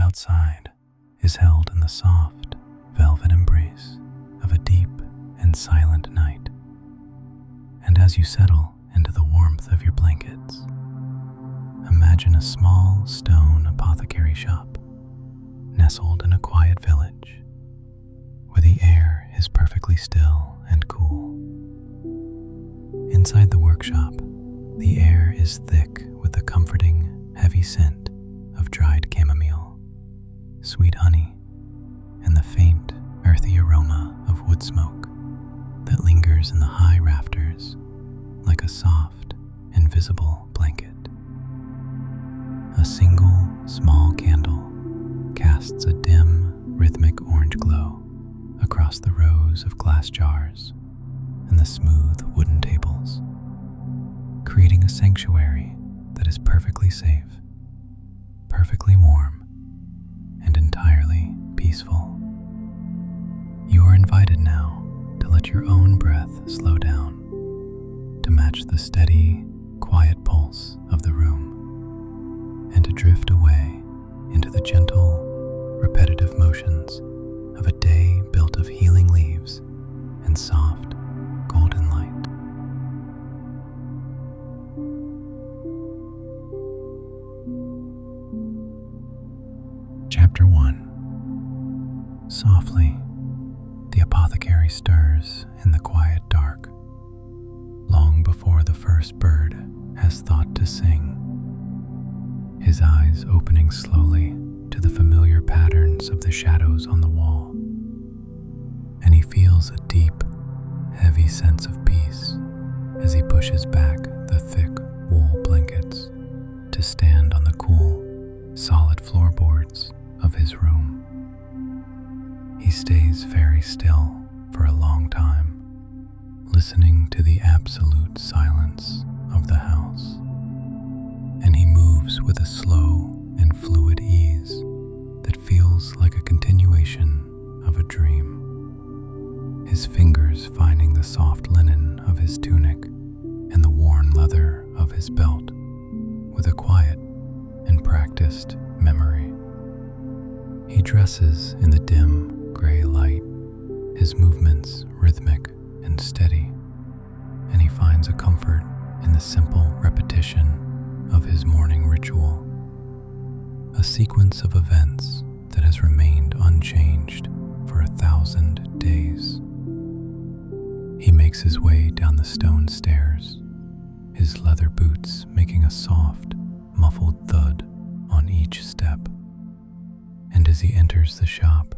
outside is held in the soft, velvet embrace of a deep and silent night. And as you settle into the warmth of your blankets, imagine a small stone apothecary shop nestled in a quiet village where the air is perfectly still and cool. Inside the workshop, the air is thick with the comforting, heavy scent of dried chamomile, sweet honey, and the faint, earthy aroma of wood smoke that lingers in the high rafters like a soft, invisible blanket. A single, small candle casts a dim, rhythmic orange glow across the rows of glass jars and the smooth wooden tables, creating a sanctuary that is perfectly safe, perfectly warm, and entirely peaceful. You are invited now to let your own breath slow down, to match the steady, quiet pulse of the room, and to drift away into the gentle, repetitive motions of a day built of healing leaves and soft, golden light. Chapter 1. Softly, the apothecary stirs in the quiet dark, long before the first bird has thought to sing, his eyes opening slowly to the familiar patterns of the shadows on the wall, and he feels a deep, heavy sense of peace as he pushes back the thick wool blankets to stand on the cool, solid floorboards of his room. He stays very still for a long time, listening to the absolute silence of the house, and he moves with a slow and fluid ease that feels like a continuation of a dream, his fingers finding the soft linen of his tunic and the worn leather of his belt with a quiet and practiced memory. He dresses in the dim, gray light, his movements rhythmic and steady, and he finds a comfort in the simple repetition of his morning ritual, a sequence of events that has remained unchanged for 1,000 days. He makes his way down the stone stairs, his leather boots making a soft, muffled thud on each step. And as he enters the shop,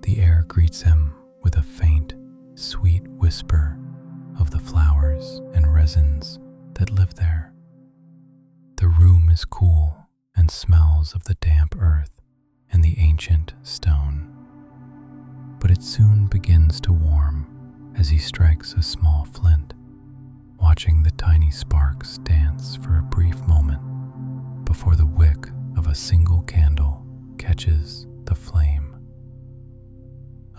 the air greets him with a faint, sweet whisper of the flowers and resins that live there. The room is cool and smells of the damp earth and the ancient stone. But it soon begins to warm as he strikes a small flint, watching the tiny sparks dance for a brief moment before the wick of a single candle catches the flame.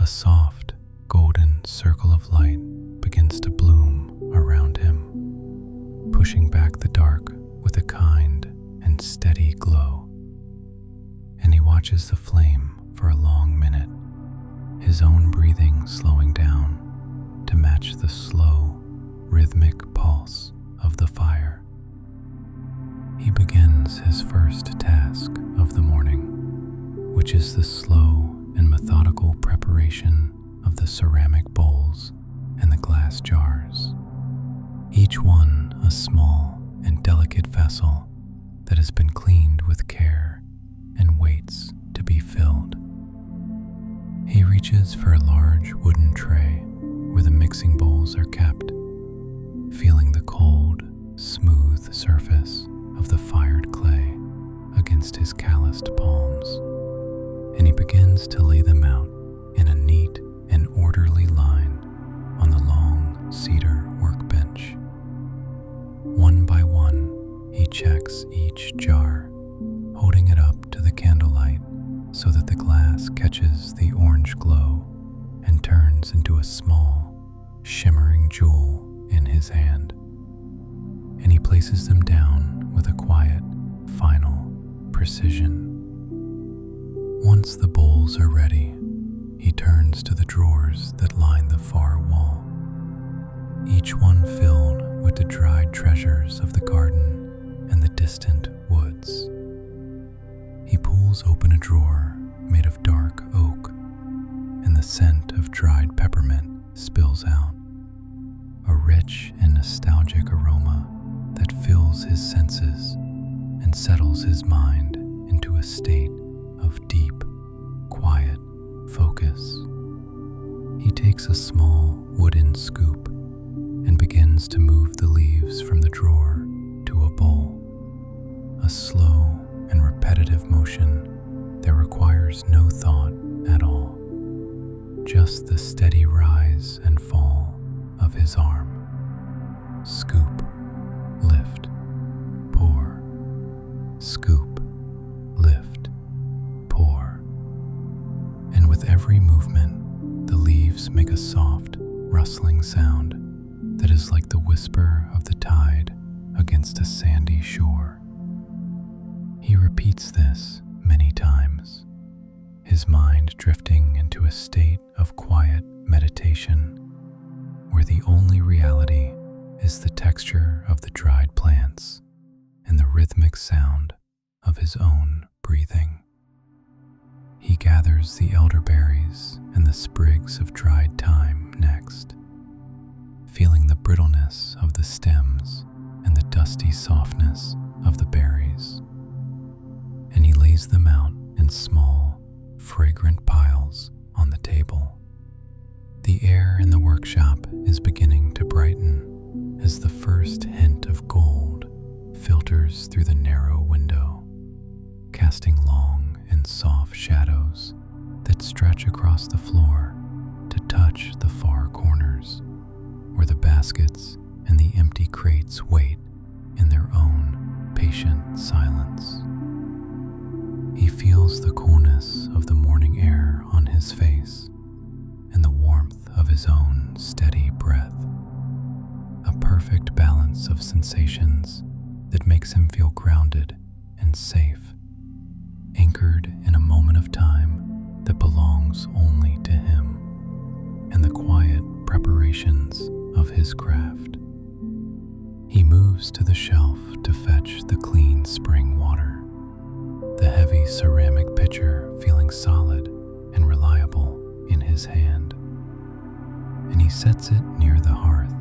A soft, golden circle of light begins to bloom around him, pushing back the dark with a kind and steady glow. And he watches the flame for a long minute, his own breathing slowing down to match the slow, rhythmic pulse of the fire. He begins his first task of the morning, which is the slow and methodical preparation of the ceramic bowls and the glass jars, each one a small and delicate vessel that has been cleaned with care and waits to be filled. He reaches for a large wooden tray where the mixing bowls are kept, feeling the cold, smooth surface of the fired clay against his calloused palms, and he begins to lay them out in a neat and orderly line on the long cedar workbench. One by one, he checks each jar, holding it up to the candlelight so that the glass catches the orange glow and turns into a small, shimmering jewel in his hand. And he places them down with a quiet, final precision. Once the bowls are ready, he turns to the drawers that line the far wall, each one filled with the dried treasures of the garden and the distant woods. He pulls open a drawer made of dark oak, and the scent of dried peppermint spills out, a rich and nostalgic aroma that fills his senses and settles his mind into a state of deep, quiet focus. He takes a small wooden scoop and begins to move the leaves from the drawer to a bowl, a slow and repetitive motion that requires no thought at all, just the steady rise and fall of his arm. Scoop, lift, pour. Scoop, lift, pour. And with every movement, the leaves make a soft, rustling sound that is like the whisper of the tide against a sandy shore. He repeats this many times, his mind drifting into a state of quiet meditation where the only reality is the texture of the dried plants and the rhythmic sound of his own breathing. He gathers the elderberries and the sprigs of dried thyme next, feeling the brittleness of the stems and the dusty softness of the berries. And he lays them out in small, fragrant piles on the table. The air in the workshop is beginning to brighten as the first hint of gold filters through the narrow window, casting long and soft shadows that stretch across the floor to touch the far corners, where the baskets and the empty crates wait in their own patient silence. He feels the coolness of the morning air on his face and the warmth of his own steady breath, a perfect balance of sensations that makes him feel grounded and safe, anchored in a moment of time that belongs only to him and the quiet preparations of his craft. He moves to the shelf to fetch the clean spring water, the heavy ceramic pitcher feeling solid and reliable in his hand, and he sets it near the hearth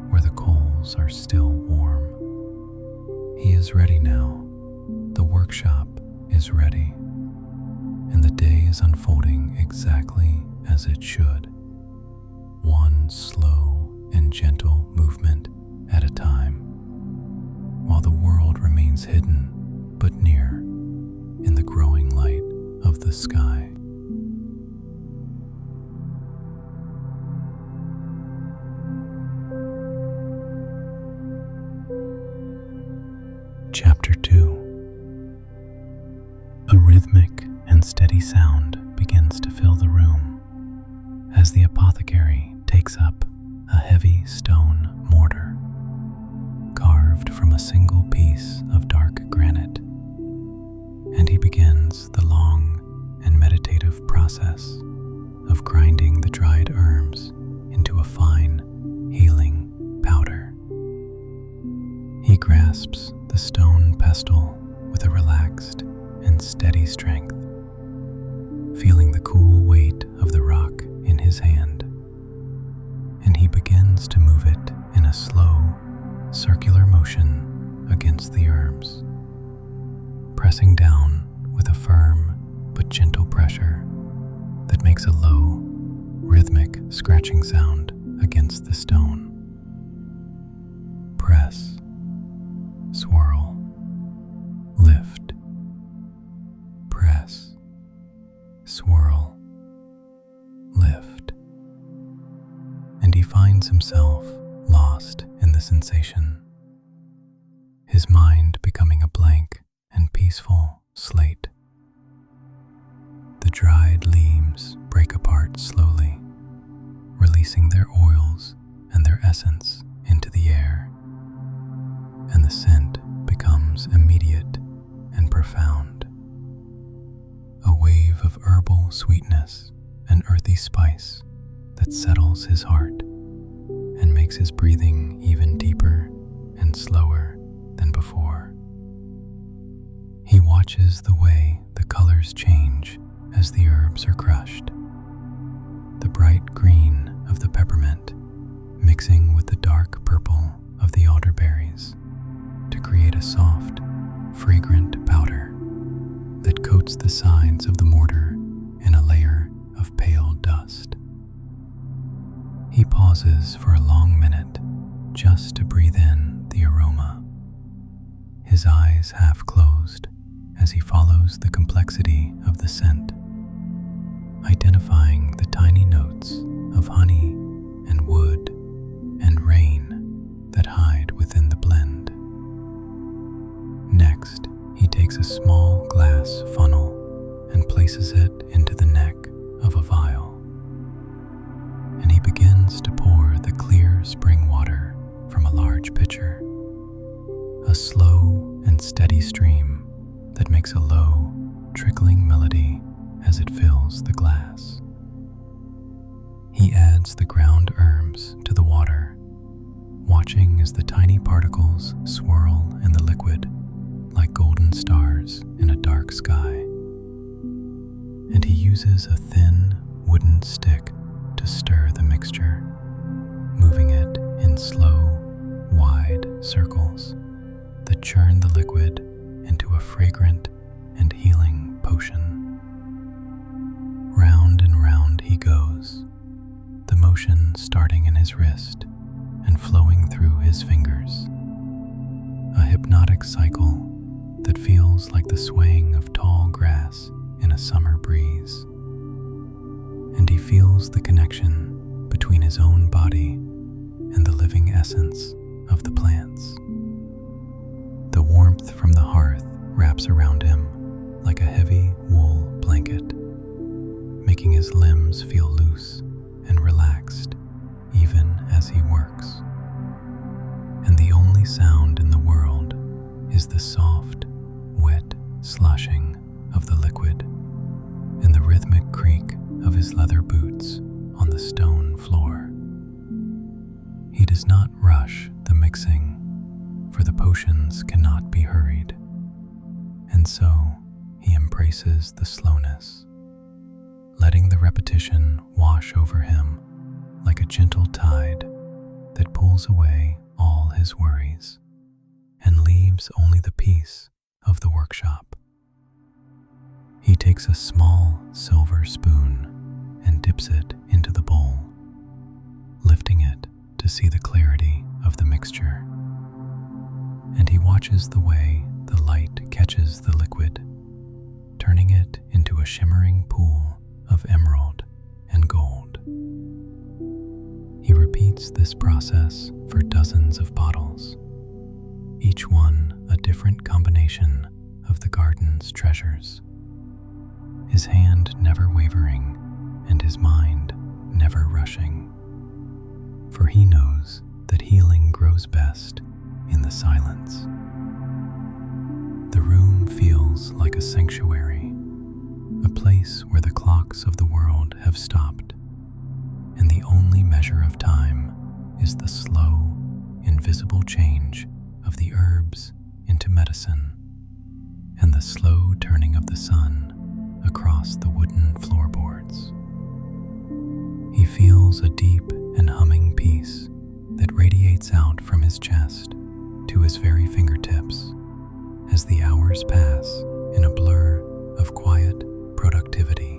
where the coals are still warm. He is ready now. The workshop is ready, and the day is unfolding exactly as it should, one slow and gentle movement at a time, while the world remains hidden but near in the growing light of the sky. Chapter 2. A rhythmic and steady sound begins to fill the room as the apothecary takes up a heavy stone mortar, carved from a single piece of dark granite, and he begins the long and meditative process of grinding the dried herbs into a fine, healing powder. He grasps the stone pestle with a relaxed and steady strength, feeling the cool weight of the rock in his hand, and he begins to move it in a slow, circular motion against the herbs, pressing down with a firm but gentle pressure that makes a low, rhythmic scratching sound against the stone. Press, swirl, lift, press, swirl, lift, and he finds himself lost in the sensation, his mind becoming a blank and peaceful slate. The dried leaves break apart slowly, releasing their oils and their essence into the air, and the scent becomes immediate and profound. A wave of sweetness and earthy spice that settles his heart and makes his breathing even deeper and slower than before. He watches the way the colors change as the herbs are crushed. The bright green of the peppermint mixing with the dark purple of the elderberries to create a soft, fragrant powder that coats the sides of the mortar in a layer of pale dust. He pauses for a long minute just to breathe in the aroma, his eyes half closed as he follows the complexity of the scent, identifying the tiny notes of honey and wood and rain that hide within the blend. Next, he takes a small glass funnel and places it into the neck of a vial, and he begins to pour the clear spring water from a large pitcher, a slow and steady stream that makes a low, trickling melody as it fills the glass. He adds the ground herbs to the water, watching as the tiny particles swirl in the liquid like golden stars in a dark sky. And he uses a thin wooden stick to stir the mixture, moving it in slow, wide circles that churn the liquid into a fragrant and healing potion. Round and round he goes, the motion starting in his wrist and flowing through his fingers, a hypnotic cycle that feels like the swaying of tall grass in a summer breeze. And he feels the connection between his own body and the living essence of the plants. The warmth from the hearth wraps around him like a heavy wool blanket, making his limbs feel loose and relaxed even as he works. And the only sound in the world is the soft, wet sloshing of the liquid and the rhythmic creak of his leather boots on the stone floor. He does not rush the mixing, for the potions cannot be hurried, and so he embraces the slowness, letting the repetition wash over him like a gentle tide that pulls away all his worries and leaves only the peace of the workshop. He takes a small silver spoon and dips it into the bowl, lifting it to see the clarity of the mixture. And he watches the way the light catches the liquid, turning it into a shimmering pool of emerald and gold. He repeats this process for dozens of bottles, each one a different combination of the garden's treasures, his hand never wavering and his mind never rushing, for he knows that healing grows best in the silence. The room feels like a sanctuary, a place where the clocks of the world have stopped, and the only measure of time is the slow, invisible change of the herbs into medicine, and the slow turning of the sun across the wooden floorboards. He feels a deep and humming peace that radiates out from his chest to his very fingertips as the hours pass in a blur of quiet productivity.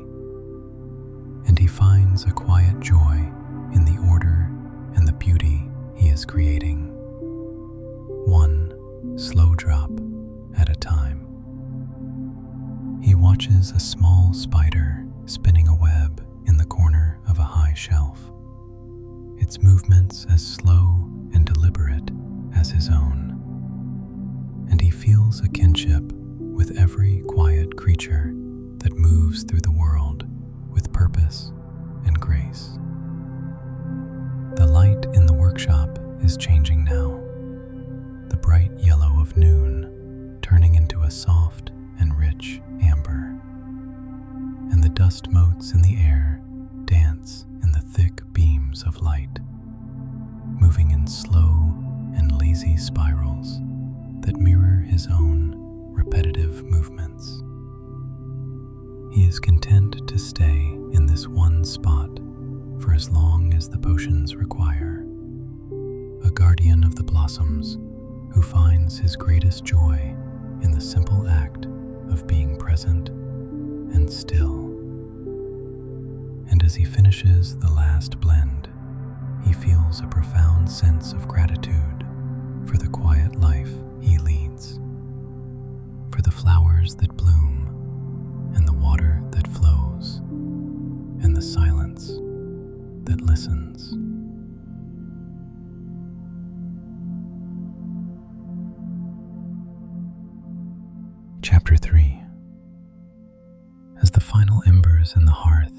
And he finds a quiet joy in the order and the beauty he is creating, one slow drop at a time. He watches a small spider spinning a web in the corner of a high shelf, its movements as slow and deliberate as his own. And he feels a kinship with every quiet creature that moves through the world with purpose and grace. The light in the workshop is changing now, the bright yellow of noon turning into a soft and rich amber, and the dust motes in the air dance in the thick beams of light, moving in slow and lazy spirals that mirror his own repetitive movements. He is content to stay in this one spot for as long as the potions require, a guardian of the blossoms who finds his greatest joy in the simple act of being present and still. And as he finishes the last blend, he feels a profound sense of gratitude for the quiet life he leads, for the flowers that bloom and the water that flows and the silence that listens. Chapter 3. As the final embers in the hearth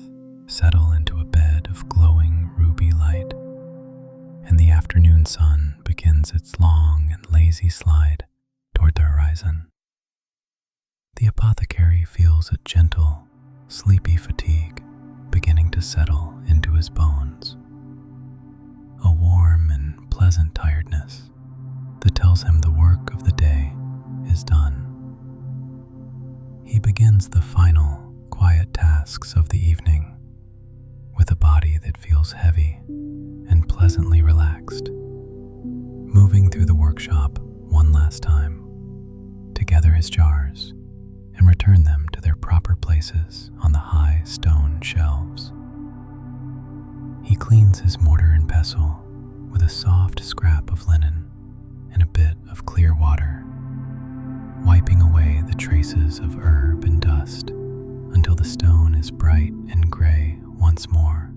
settle into a bed of glowing ruby light, and the afternoon sun begins its long and lazy slide toward the horizon, the apothecary feels a gentle, sleepy fatigue beginning to settle into his bones, a warm and pleasant tiredness that tells him the work of the day is done. He begins the final, quiet tasks of the evening with a body that feels heavy and pleasantly relaxed, moving through the workshop one last time to gather his jars and return them to their proper places on the high stone shelves. He cleans his mortar and pestle with a soft scrap of linen and a bit of clear water, wiping away the traces of herb and dust until the stone is bright and gray once more.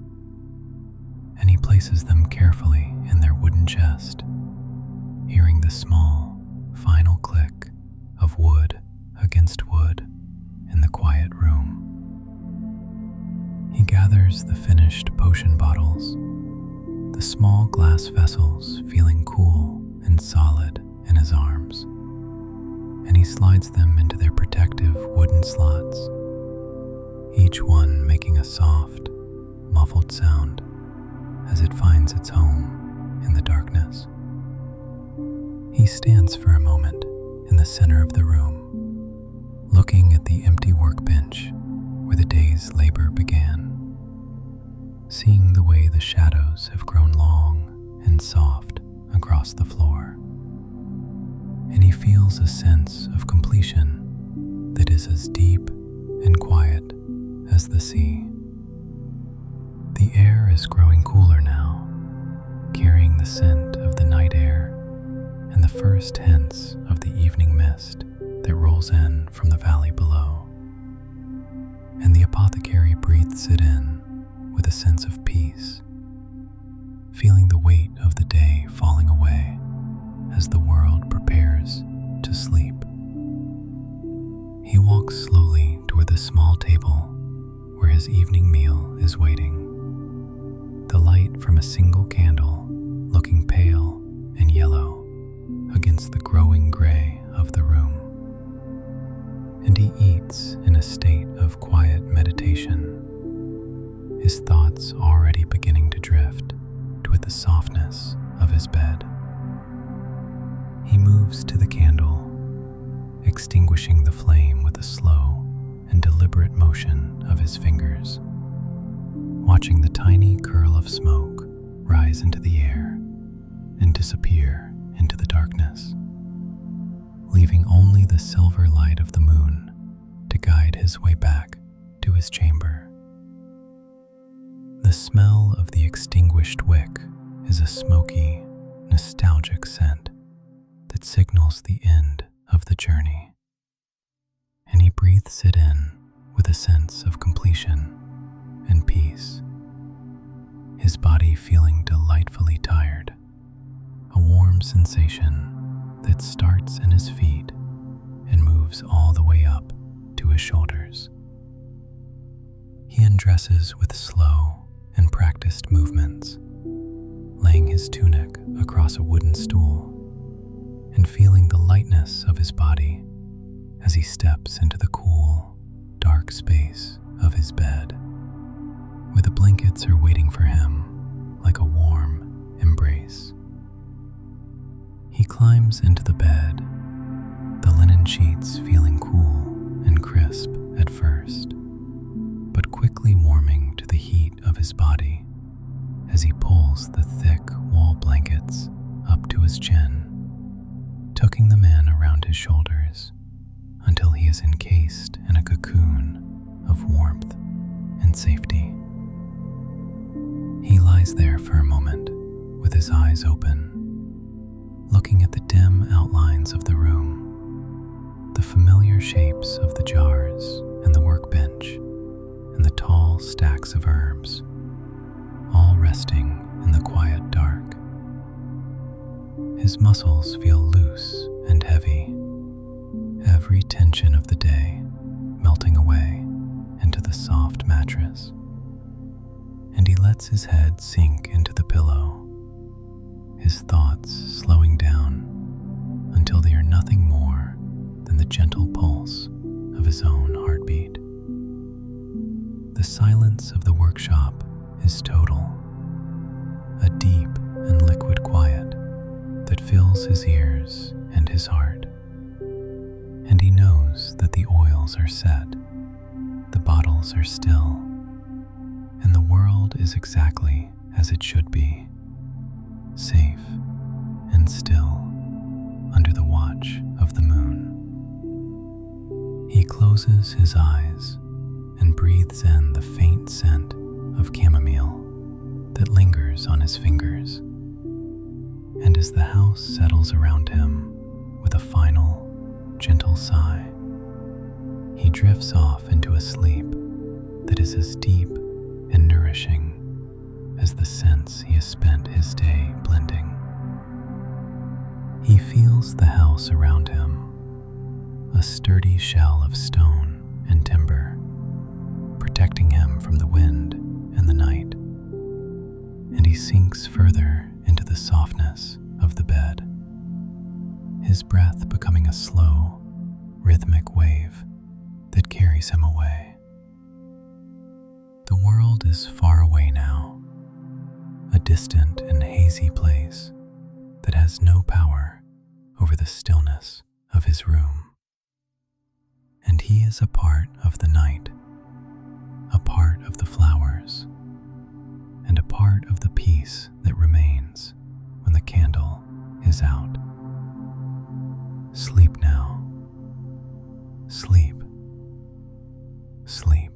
And he places them carefully in their wooden chest, hearing the small, final click of wood against wood in the quiet room. He gathers the finished potion bottles, the small glass vessels feeling cool and solid in his arms, and he slides them into their protective wooden slots, each one making a soft, muffled sound as it finds its home in the darkness. He stands for a moment in the center of the room, looking at the empty workbench where the day's labor began, seeing the way the shadows have grown long and soft across the floor. And he feels a sense of completion that is as deep and quiet as the sea. The air is growing cooler now, carrying the scent of the night air and the first hints of the evening mist that rolls in from the valley below. And the apothecary breathes it in with a sense of peace, feeling the weight of the day falling away as the world prepares to sleep. He walks slowly toward the small table where his evening meal is waiting, the light from a single candle looking pale and yellow against the growing gray of the room. And he eats in a state of quiet meditation, his thoughts already beginning to drift toward the softness of his bed. He moves to the candle, extinguishing the flame with a slow and deliberate motion of his fingers, watching the tiny curl of smoke rise into the air and disappear into the darkness, leaving only the silver light of the moon to guide his way back to his chamber. The smell of the extinguished wick is a smoky, nostalgic scent that signals the end of the journey, and he breathes it in with a sense of completion and peace, his body feeling delightfully tired, a warm sensation that starts in his feet and moves all the way up to his shoulders. He undresses with slow and practiced movements, laying his tunic across a wooden stool and feeling the lightness of his body as he steps into the cool, dark space of his bed. blankets are waiting for him like a warm embrace. He climbs into the bed, the linen sheets feeling cool and crisp at first, but quickly warming to the heat of his body as he pulls the thick wool blankets up to his chin, tucking the man around his shoulders until he is encased in a cocoon of warmth and safety. He lies there for a moment with his eyes open, looking at the dim outlines of the room, the familiar shapes of the jars and the workbench, and the tall stacks of herbs, all resting in the quiet dark. His muscles feel loose and heavy, every tension of the day melting away into the soft mattress, and he lets his head sink into the pillow, his thoughts slowing down until they are nothing more than the gentle pulse of his own heartbeat. The silence of the workshop is total, a deep and liquid quiet that fills his ears and his heart. And he knows that the oils are set, the bottles are still, and the world is exactly as it should be, safe and still under the watch of the moon. He closes his eyes and breathes in the faint scent of chamomile that lingers on his fingers. And as the house settles around him with a final, gentle sigh, he drifts off into a sleep that is as deep and nourishing as the scents he has spent his day blending. He feels the house around him, a sturdy shell of stone and timber, protecting him from the wind and the night, and he sinks further into the softness of the bed, his breath becoming a slow, rhythmic wave that carries him away. The world is far away now, a distant and hazy place that has no power over the stillness of his room. And he is a part of the night, a part of the flowers, and a part of the peace that remains when the candle is out. Sleep now. Sleep. Sleep.